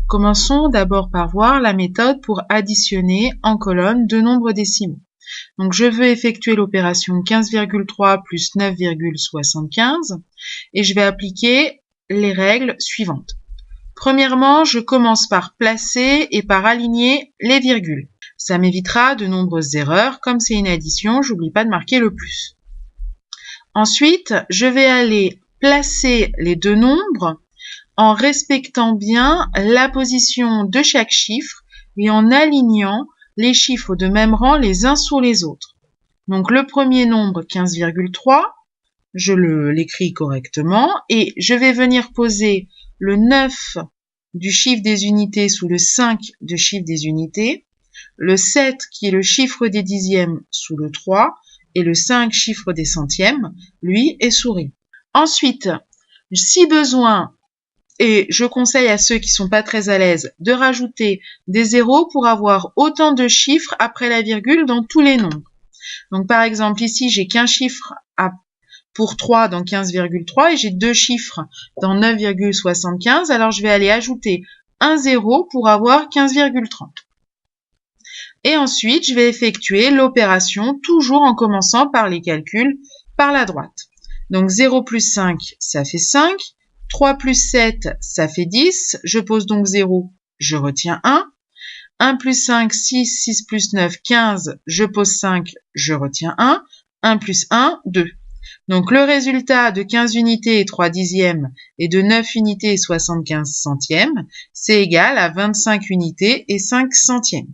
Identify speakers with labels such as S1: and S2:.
S1: Commençons d'abord par voir la méthode pour additionner en colonne deux nombres décimaux. Donc je veux effectuer l'opération 15,3 plus 9,75 et je vais appliquer les règles suivantes. Premièrement, je commence par placer et par aligner les virgules. Ça m'évitera de nombreuses erreurs. Comme c'est une addition, j'oublie pas de marquer le plus. Ensuite, je vais aller placer les deux nombres en respectant bien la position de chaque chiffre et en alignant les chiffres de même rang les uns sur les autres. Donc le premier nombre 15,3, je l'écris correctement et je vais venir poser le 9 du chiffre des unités sous le 5 du chiffre des unités, le 7 qui est le chiffre des dixièmes sous le 3 et le 5 chiffre des centièmes, lui, est souris. Ensuite, si besoin, et je conseille à ceux qui sont pas très à l'aise de rajouter des zéros pour avoir autant de chiffres après la virgule dans tous les nombres. Donc par exemple ici j'ai qu'un chiffre pour 3 dans 15,3 et j'ai deux chiffres dans 9,75, alors je vais aller ajouter un zéro pour avoir 15,30. Et ensuite je vais effectuer l'opération toujours en commençant par les calculs par la droite. Donc 0 plus 5 ça fait 5. 3 plus 7, ça fait 10. Je pose donc 0, je retiens 1. 1 plus 5, 6. 6 plus 9, 15. Je pose 5, je retiens 1. 1 plus 1, 2. Donc le résultat de 15 unités et 3 dixièmes et de 9 unités et 75 centièmes, c'est égal à 25 unités et 5 centièmes.